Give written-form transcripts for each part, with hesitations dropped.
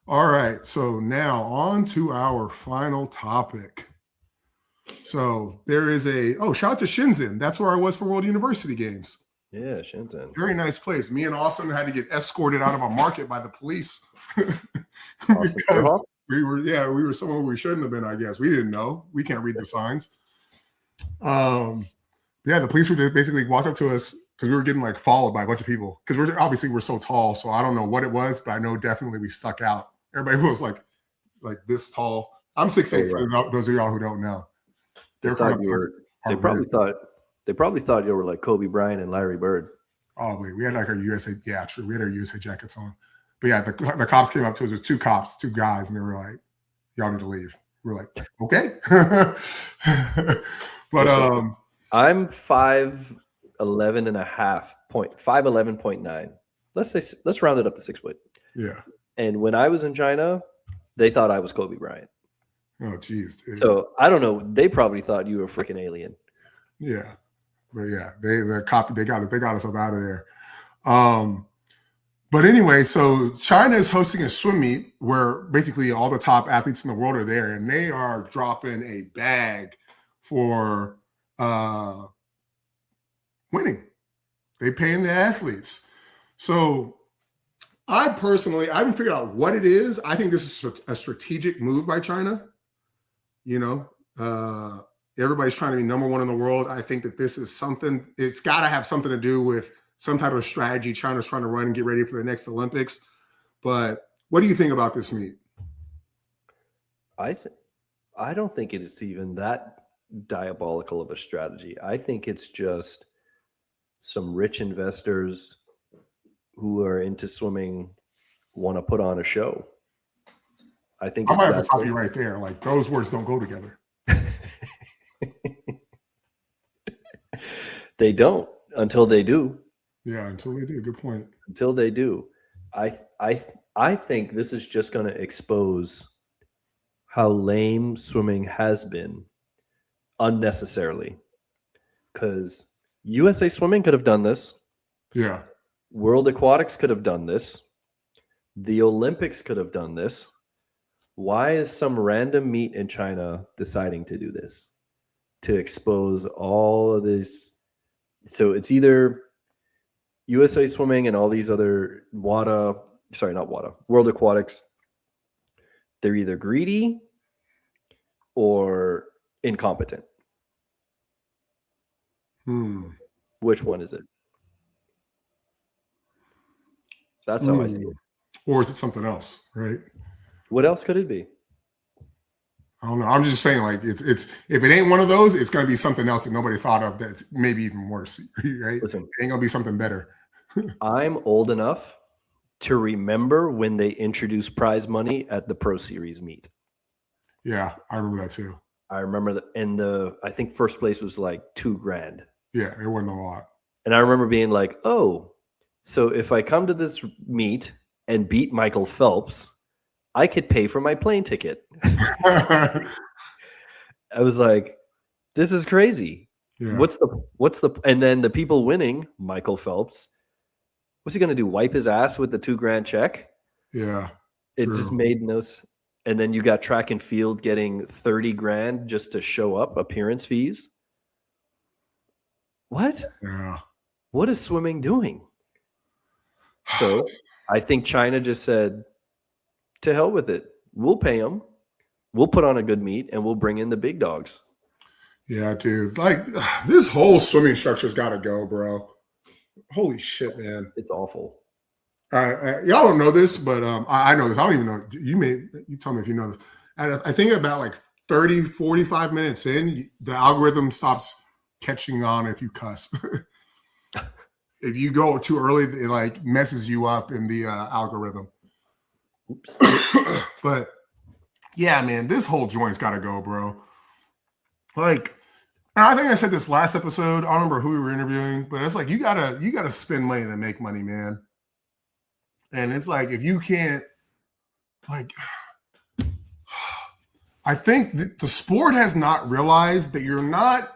All right. So now on to our final topic. So there is shout out to Shenzhen. That's where I was for World University Games. Yeah, Shenzhen. Very nice place. Me and Austin had to get escorted out of a market by the police Because we were somewhere we shouldn't have been, I guess. We didn't know. We can't read the signs. The police were basically walked up to us because we were getting like followed by a bunch of people because we're so tall. So I don't know what it was, but I know definitely we stuck out. Everybody was like this tall. I'm 6'8" for those of y'all who don't know. They probably thought you were like Kobe Bryant and Larry Bird. Oh, wait, we had like our USA. Yeah, true. We had our USA jackets on. But yeah, the cops came up to us. There's two guys, and they were like, "Y'all need to leave." We were like, "Okay." But I'm 5'11" and a half, 5'11.9. Let's round it up to 6 foot. Yeah. And when I was in China, they thought I was Kobe Bryant. Oh, geez. Dude. So I don't know. They probably thought you were a freaking alien. Yeah, but yeah, they got us up out of there. But anyway, so China is hosting a swim meet where basically all the top athletes in the world are there, and they are dropping a bag for winning. They paying the athletes. So I haven't figured out what it is. I think this is a strategic move by China. Everybody's trying to be number one in the world. I think that this is something, it's got to have something to do with some type of strategy China's trying to run and get ready for the next Olympics. But what do you think about this meet? I don't think it is even that diabolical of a strategy. I think it's just some rich investors who are into swimming want to put on a show. I think I might have to stop you right there. Like, those words don't go together. They don't until they do. Yeah, until they do. Good point. Until they do. I think this is just going to expose how lame swimming has been unnecessarily. Because USA Swimming could have done this. Yeah. World Aquatics could have done this. The Olympics could have done this. Why is some random meet in China deciding to do this? To expose all of this. So it's either USA Swimming and all these other World Aquatics. They're either greedy or incompetent. Which one is it? That's how I see it. Or is it something else, right? What else could it be? I don't know. I'm just saying, like, it's if it ain't one of those, it's going to be something else that nobody thought of that's maybe even worse, right? Listen, it ain't going to be something better. I'm old enough to remember when they introduced prize money at the Pro Series meet. Yeah, I remember that too. I remember that, and I think first place was like $2,000. Yeah, it wasn't a lot. And I remember being like, oh, so if I come to this meet and beat Michael Phelps, I could pay for my plane ticket. I was like, this is crazy. Yeah. What's the and then the people winning, Michael Phelps, what's he going to do? Wipe his ass with the $2,000 check? Yeah. It just made no sense. And then you got track and field getting $30,000 just to show up, appearance fees. What? Yeah. What is swimming doing? So I think China just said, to hell with it. We'll pay them. We'll put on a good meet and we'll bring in the big dogs. Yeah, dude. Like, this whole swimming structure's got to go, bro. Holy shit, man. It's awful. Y'all don't know this, but I know this. I don't even know. You tell me if you know this. I think about like 30, 45 minutes in, the algorithm stops catching on if you cuss. If you go too early, it like messes you up in the algorithm. Oops. But yeah, man, this whole joint's got to go, bro. Like, I think I said this last episode. I don't remember who we were interviewing, but it's like you gotta spend money to make money, man. And it's like if you can't, like, I think the sport has not realized that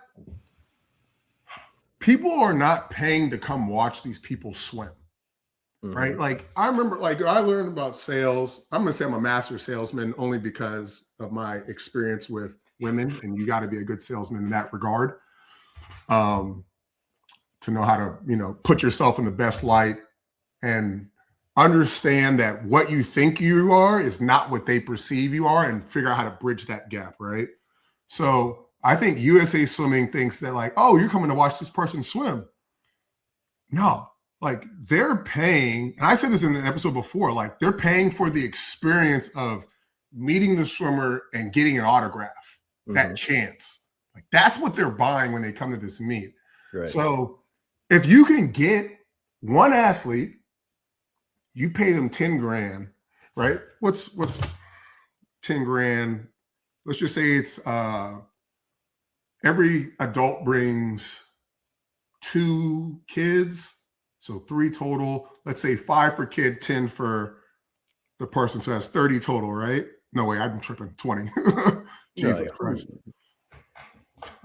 people are not paying to come watch these people swim. right? Like I remember, like I learned about sales. I'm gonna say I'm a master salesman only because of my experience with women, and you got to be a good salesman in that regard, um, to know how to, put yourself in the best light and understand that what you think you are is not what they perceive you are, and figure out how to bridge that gap, right? So I think USA Swimming thinks that like, oh, you're coming to watch this person swim. No, like they're paying, and I said this in an episode before, like they're paying for the experience of meeting the swimmer and getting an autograph, that chance. Like that's what they're buying when they come to this meet. Right. So if you can get one athlete, you pay them 10 grand, right? What's 10 grand? Let's just say it's every adult brings 2 kids, so 3 total. Let's say 5 for kid, 10 for the person, so that's 30 total, right? No way, I'm tripping. 20. Jesus Christ.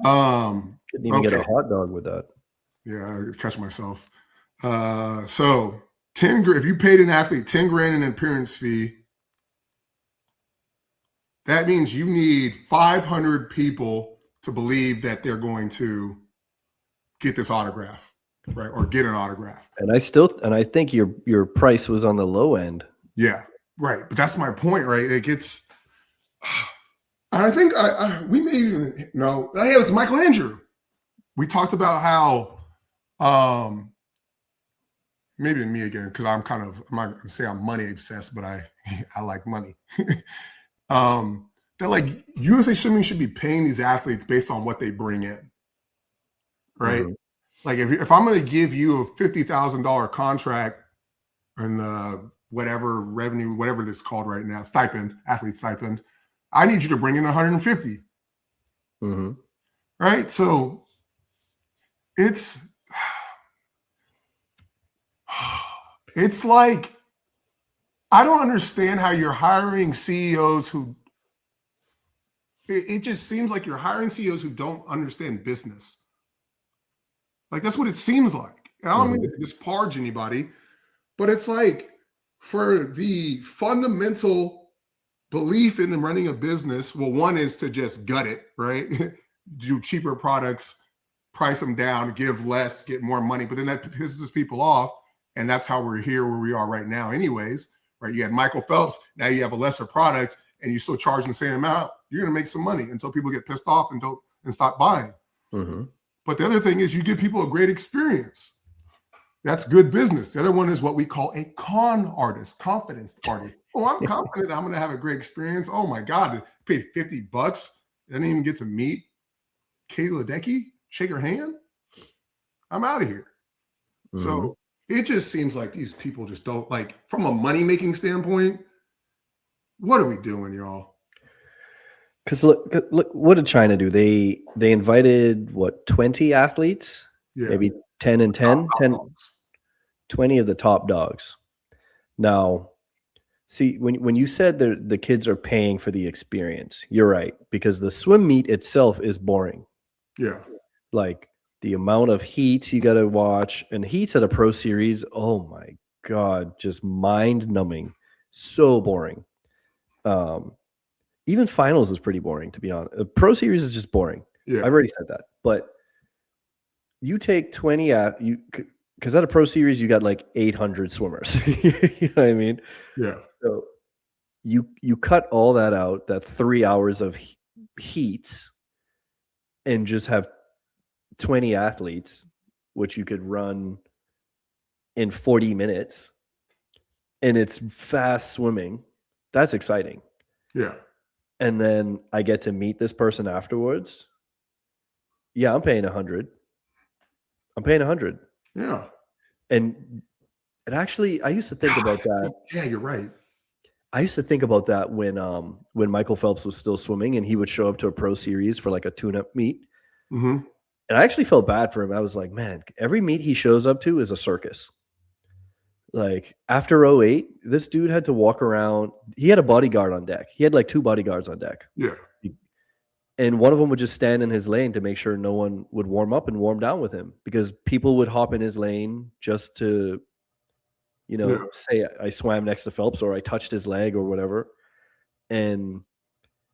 Couldn't even get a hot dog with that. Yeah, I catch myself. So 10 grand. If you paid an athlete 10 grand in an appearance fee, that means you need 500 people to believe that they're going to get this autograph, right? Or get an autograph. And I think your price was on the low end. Yeah, right. But that's my point, right? It gets, I think we may even know, hey, it's Michael Andrew. We talked about how, maybe me again, because I'm not going to say I'm money obsessed, but I like money. That like USA Swimming should be paying these athletes based on what they bring in, right? Like if I'm going to give you a $50,000 contract and whatever revenue, whatever this is called right now, stipend, athlete stipend, I need you to bring in 150, right? So it's like, I don't understand how you're hiring CEOs who, it just seems like you're hiring CEOs who don't understand business. Like that's what it seems like. And I don't mean to disparage anybody, but it's like for the fundamental belief in the running a business, well, one is to just gut it, right? Do cheaper products, price them down, give less, get more money, but then that pisses people off. And that's how we're here where we are right now anyways, right? You had Michael Phelps, now you have a lesser product and you still charging the same amount, you're going to make some money until people get pissed off and stop buying. But the other thing is you give people a great experience. That's good business. The other one is what we call a con artist, confidence artist. Oh, I'm confident that I'm going to have a great experience. Oh my God, I paid $50. I didn't even get to meet Kay Ledecky, shake her hand. I'm out of here. So it just seems like these people just don't, like, from a money-making standpoint, what are we doing, y'all? Because look, what did China do? They invited, 20 athletes? Yeah. Maybe 10 and 10? 20 of the top dogs. Now, see, when you said that the kids are paying for the experience, you're right, because the swim meet itself is boring. Yeah. Like, the amount of heats you got to watch, and heats at a pro series, oh my God, just mind-numbing. So boring. Even finals is pretty boring, to be honest. A pro series is just boring. Yeah. I've already said that. But you take 20 because at a pro series, you got like 800 swimmers. You know what I mean? Yeah. So you cut all that out, that 3 hours of heats, and just have 20 athletes, which you could run in 40 minutes, and it's fast swimming. That's exciting. Yeah. And then I get to meet this person afterwards. Yeah, I'm paying 100. I'm paying 100. Yeah. And it actually, I used to think about that. Yeah, you're right. I used to think about that when Michael Phelps was still swimming and he would show up to a pro series for like a tune-up meet. And I actually felt bad for him. I was like, man, every meet he shows up to is a circus. Like after 08, this dude had to walk around. He had a bodyguard on deck. He had like 2 bodyguards on deck. Yeah. And one of them would just stand in his lane to make sure no one would warm up and warm down with him, because people would hop in his lane just to say I swam next to Phelps or I touched his leg or whatever, and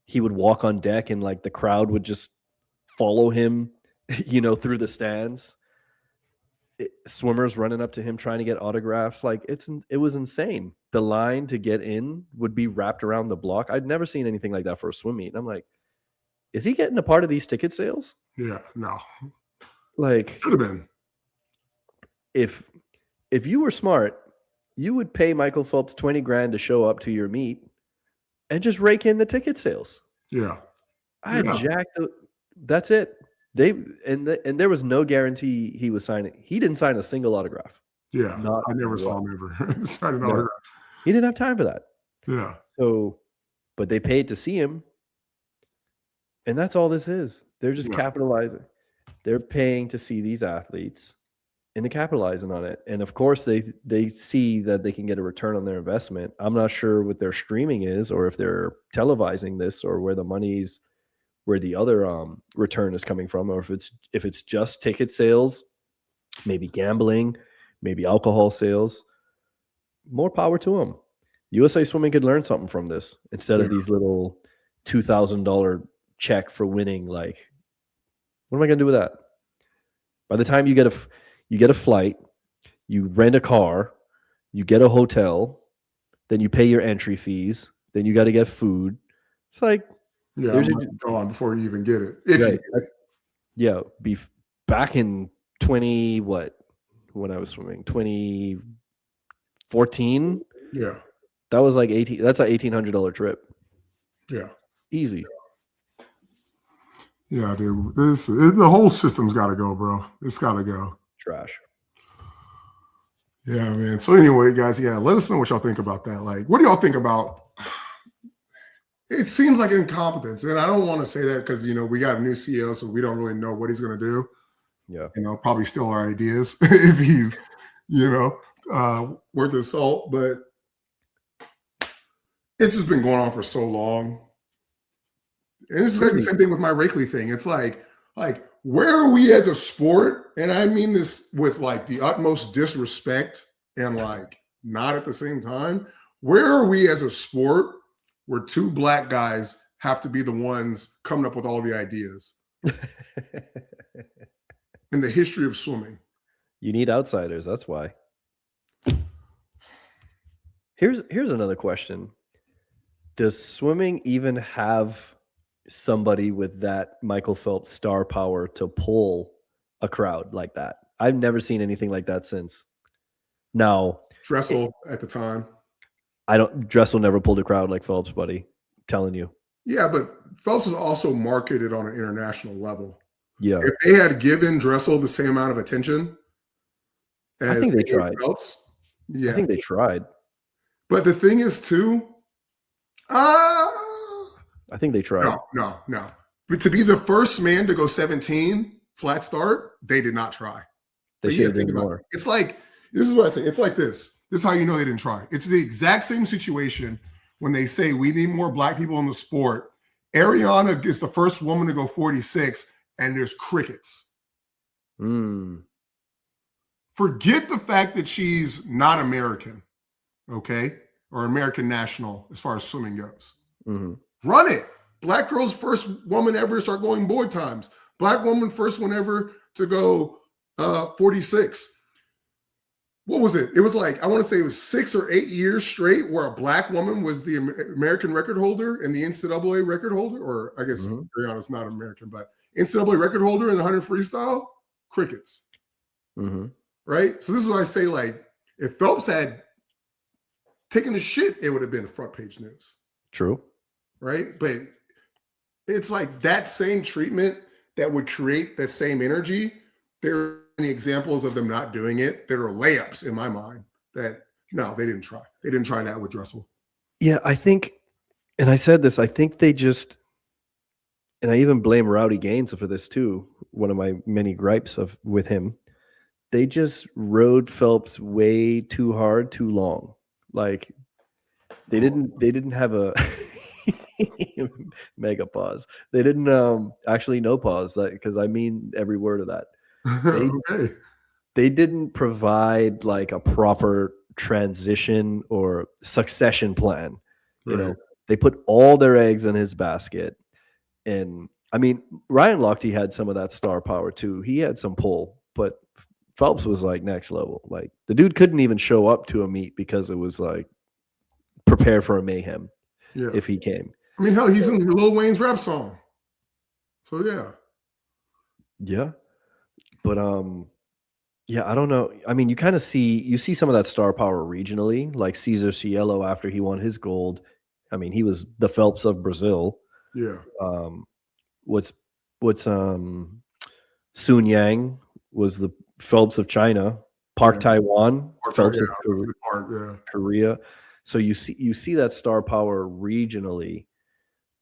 he would walk on deck and like the crowd would just follow him, through the stands. Swimmers running up to him trying to get autographs. Like it was insane. The line to get in would be wrapped around the block. I'd never seen anything like that for a swim meet. And I'm like, is he getting a part of these ticket sales? Yeah, no. Like, Should have been. If you were smart, you would pay Michael Phelps $20,000 to show up to your meet and just rake in the ticket sales. Yeah. That's it. And there was no guarantee he was signing. He didn't sign a single autograph. Yeah. I never saw him ever sign an autograph. He didn't have time for that. Yeah. So, but they paid to see him. And that's all this is. They're just capitalizing. They're paying to see these athletes and they're capitalizing on it. And of course they see that they can get a return on their investment. I'm not sure what their streaming is or if they're televising this or where the other return is coming from, or if it's just ticket sales, maybe gambling, maybe alcohol sales. More power to them. USA Swimming could learn something from this instead of these little $2,000 check for winning. Like, what am I going to do with that? By the time you get a flight, you rent a car, you get a hotel, then you pay your entry fees, then you got to get food. It's like, go on before you even get it. Be back in 20 when I was swimming 2014. Yeah, that was like that's an $1,800 trip. Yeah, easy. Yeah, dude. The whole system's got to go, bro. It's got to go. Trash. Yeah, man. So anyway, guys, let us know what y'all think about that. Like, what do y'all think about? It seems like incompetence, and I don't want to say that because we got a new CEO, so we don't really know what he's going to do. Yeah, probably steal our ideas if he's, worth his salt. But it's just been going on for so long, and it's like the same thing with my Rakeley thing. It's like where are we as a sport? And I mean this with like the utmost disrespect and like not at the same time. Where are we as a sport where two black guys have to be the ones coming up with all the ideas in the history of swimming? You need outsiders. That's why. Here's another question. Does swimming even have somebody with that Michael Phelps star power to pull a crowd like that? I've never seen anything like that since. Now, Dressel at the time. Dressel never pulled a crowd like Phelps, buddy. I'm telling you. Yeah, but Phelps is also marketed on an international level. Yeah. If they had given Dressel the same amount of attention as I think they tried. Phelps, I think they tried. But the thing is, too, I think they tried. No. But to be the first man to go 17 flat start, they did not try. They should have done more. It's like, this is what I say. It's like this. This is how you know they didn't try. It's the exact same situation when they say we need more black people in the sport. Ariana is the first woman to go 46, and there's crickets. Forget the fact that she's not American, okay, or American national as far as swimming goes. Run it. Black girl's first woman ever to start going board times. Black woman first one ever to go 46. What was it? It was like, I want to say it was 6 or 8 years straight where a black woman was the American record holder and the NCAA record holder, or I guess Ariana's not American, but NCAA record holder in the 100 freestyle, crickets. Right? So this is what I say, like, if Phelps had taken a shit, it would have been front page news. True. Right? But it's like that same treatment that would create the same energy. There are many examples of them not doing it. There are layups in my mind that, no, they didn't try. They didn't try that with Dressel. Yeah, I think, and I said this, I think they just, and I even blame Rowdy Gaines for this too, one of my many gripes with him. They just rode Phelps way too hard, too long. Like they didn't have a mega pause. They didn't actually no pause, because I mean every word of that. They didn't provide like a proper transition or succession plan. You Right. know, they put all their eggs in his basket. And I mean, Ryan Lochte had some of that star power too. He had some pull, but Phelps was like next level. Like the dude couldn't even show up to a meet because it was like prepare for a mayhem Yeah. if he came. I mean, hell, he's in Lil Wayne's rap song. So yeah. Yeah. But yeah, I don't know. I mean, you see some of that star power regionally, like Cesar Cielo after he won his gold. I mean, he was the Phelps of Brazil. Yeah. What's Sun Yang was the Phelps of China. Park Taiwan, Phelps of Korea. So you see that star power regionally,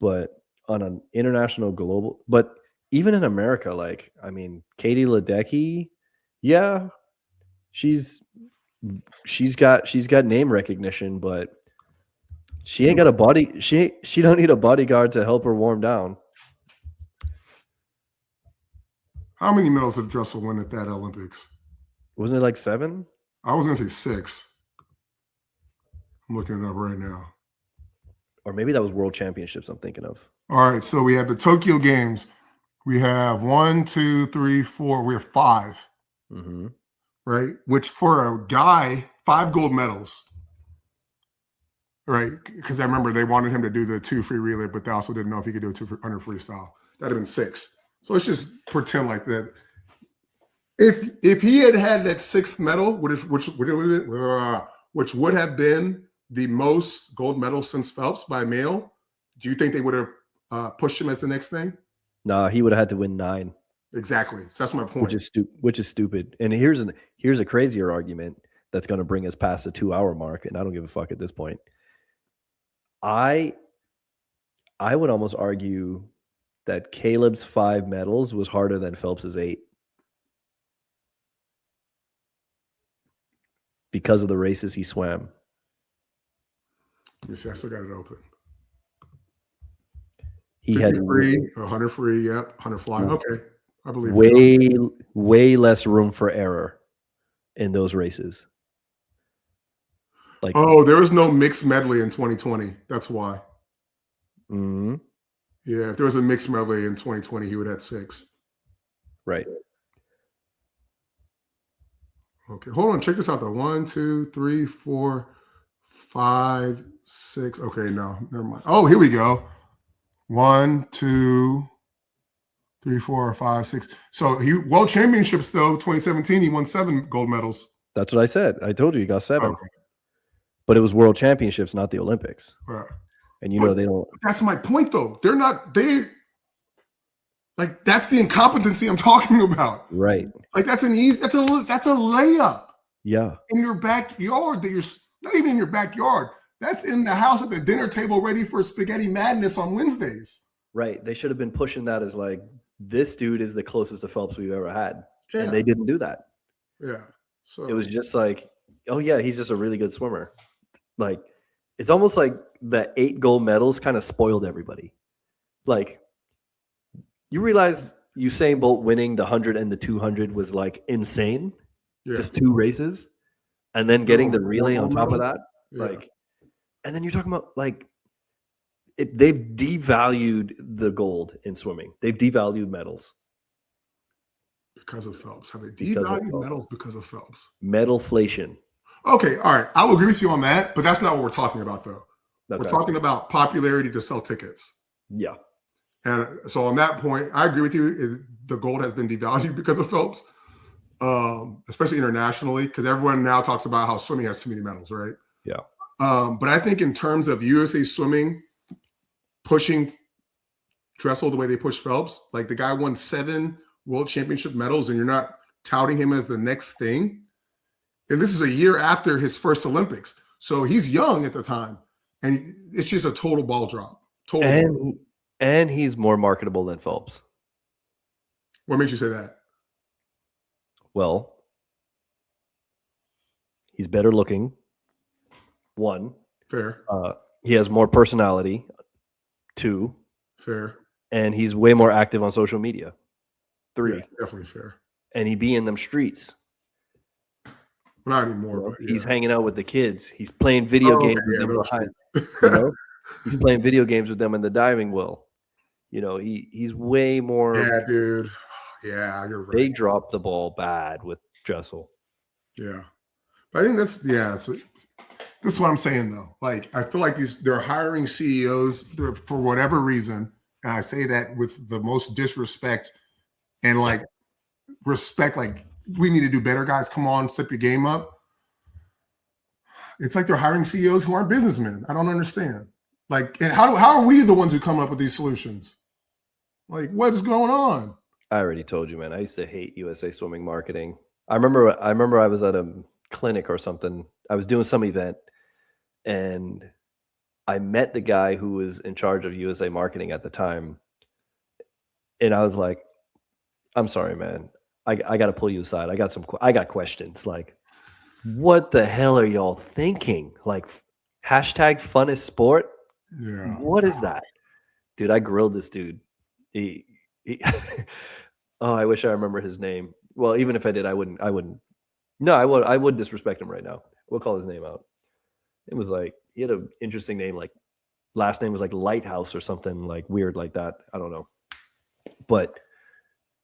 but on an international global, but even in America, like I mean, Katie Ledecky, yeah, she's got name recognition, but she ain't got a body. She don't need a bodyguard to help her warm down. How many medals did Dressel win at that Olympics? Wasn't it like 7? I was gonna say 6. I'm looking it up right now. Or maybe that was World Championships I'm thinking of. All right, so we have the Tokyo Games. We have 1, 2, 3, 4. We have 5. Mm-hmm. Right? Which for a guy, 5 gold medals. Right? Because I remember they wanted him to do the 2 free relay, but they also didn't know if he could do it 2 under freestyle. That'd have been 6. So let's just pretend like that. If he had that 6th medal, which would have been the most gold medals since Phelps by male, do you think they would have pushed him as the next thing? Nah, he would have had to win 9. Exactly. So that's my point. Which is stupid. And here's a crazier argument that's going to bring us past the 2-hour mark, and I don't give a fuck at this point. I would almost argue that Caleb's 5 medals was harder than Phelps's 8 because of the races he swam. Let me see. I still got it open. He had free, 100 free. Yep, 100 fly. Okay, I believe way less room for error in those races. Like, oh, there was no mixed medley in 2020. That's why. Mm-hmm. Yeah, if there was a mixed medley in 2020, he would have had 6. Right. Okay, hold on. Check this out though. 1, 2, 3, 4, 5, 6. Okay, no, never mind. Oh, here we go. 1, 2, 3, 4, 5, 6. So he World Championships though, 2017, he won 7 gold medals. That's what I said. I told you he got 7. Okay. But it was World Championships, not the Olympics. Right. And know they don't. That's my point though. Like that's the incompetency I'm talking about. Right. Like that's a layup. Yeah. In your backyard that you're not even in your backyard. That's in the house at the dinner table ready for spaghetti madness on Wednesdays. Right. They should have been pushing that as like, this dude is the closest to Phelps we've ever had. Yeah. And they didn't do that. Yeah. So it was just like, oh yeah, he's just a really good swimmer. Like, it's almost like the 8 gold medals kind of spoiled everybody. Like, you realize Usain Bolt winning the 100 and the 200 was like insane. Yeah. Just 2 races. And then getting the relay on top of that. Yeah. Like, and then you're talking about like, they've devalued the gold in swimming. They've devalued medals. Because of Phelps. Have they devalued medals because of Phelps? Medalflation. Okay, all right. I will agree with you on that, but that's not what we're talking about, though. Okay. We're talking about popularity to sell tickets. Yeah. And so on that point, I agree with you. The gold has been devalued because of Phelps, especially internationally, because everyone now talks about how swimming has too many medals, right? Yeah. But I think in terms of USA Swimming pushing Dressel the way they push Phelps, like the guy won 7 World Championship medals and you're not touting him as the next thing. And this is a year after his first Olympics. So he's young at the time. And it's just a total ball drop. And he's more marketable than Phelps. What makes you say that? Well, he's better looking. 1. Fair. He has more personality. 2. Fair. And he's way more active on social media. 3. Yeah, definitely fair. And he be in them streets. Not anymore, but He's yeah. hanging out with the kids. He's playing video games with them those behind. shits. You know, he's playing video games with them in the diving well. You know, he's way more. Yeah, dude. Yeah, you're right. They dropped the ball bad with Dressel. Yeah, but I think that's this is what I'm saying though. Like, I feel like they're hiring CEOs for whatever reason, and I say that with the most disrespect and like respect. Like, we need to do better, guys. Come on, step your game up. It's like they're hiring CEOs who aren't businessmen. I don't understand. Like, and how are we the ones who come up with these solutions? Like, what is going on? I already told you, man. I used to hate USA Swimming marketing. I remember I was at a clinic or something. I was doing some event, and I met the guy who was in charge of USA marketing at the time. And I was like, I'm sorry, man. I got to pull you aside. I got questions. Like, what the hell are y'all thinking? Like, hashtag fun is sport? Yeah. What is that? Dude, I grilled this dude. He oh, I wish I remember his name. Well, even if I did, I wouldn't. No, I would disrespect him right now. We'll call his name out. It was like, he had an interesting name, like last name was like Lighthouse or something like weird like that. I don't know. But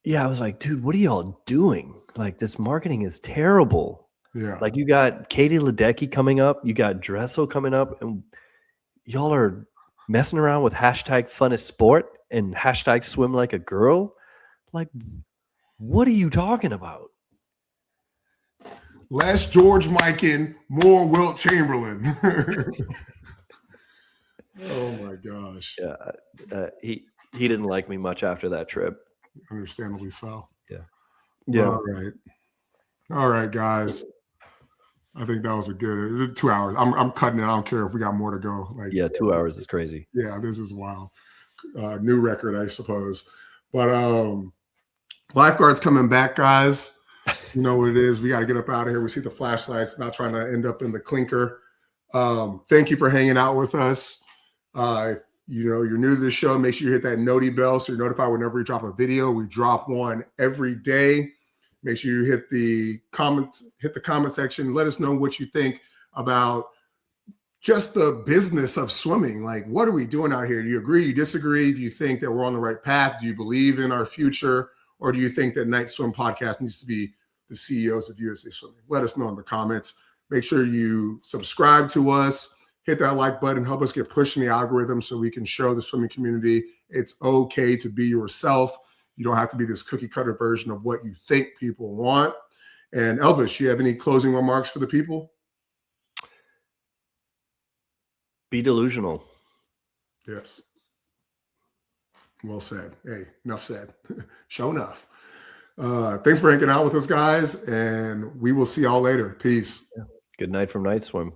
yeah, I was like, dude, what are y'all doing? Like, this marketing is terrible. Yeah. Like, you got Katie Ledecky coming up, you got Dressel coming up, and y'all are messing around with hashtag fun is sport and hashtag swim like a girl. Like, what are you talking about? Less George Mikan, more Wilt Chamberlain. Oh my gosh. Yeah, he didn't like me much after that trip. Understandably so. Yeah. All right, guys. I think that was a good 2 hours. I'm cutting it. I don't care if we got more to go. Like, Yeah, 2 hours is crazy. Yeah, this is wild. New record, I suppose. But lifeguards coming back, guys. You know what it is. We got to get up out of here. We see the flashlights, not trying to end up in the clinker. Thank you for hanging out with us. If you're new to the show, make sure you hit that noti bell so you're notified whenever we drop a video. We drop one every day. Make sure you hit the comment section. Let us know what you think about just the business of swimming. Like, what are we doing out here? Do you agree? You disagree? Do you think that we're on the right path? Do you believe in our future? Or do you think that Night Swim Podcast needs to be the CEOs of USA Swimming? Let us know in the comments. Make sure you subscribe to us. Hit that like button. Help us get pushed in the algorithm so we can show the swimming community it's okay to be yourself. You don't have to be this cookie cutter version of what you think people want. And Elvis, you have any closing remarks for the people? Be delusional. Yes. Well said. Hey, enough said. Show enough. Thanks for hanging out with us, guys, and we will see y'all later. Peace. Good night from Night Swim.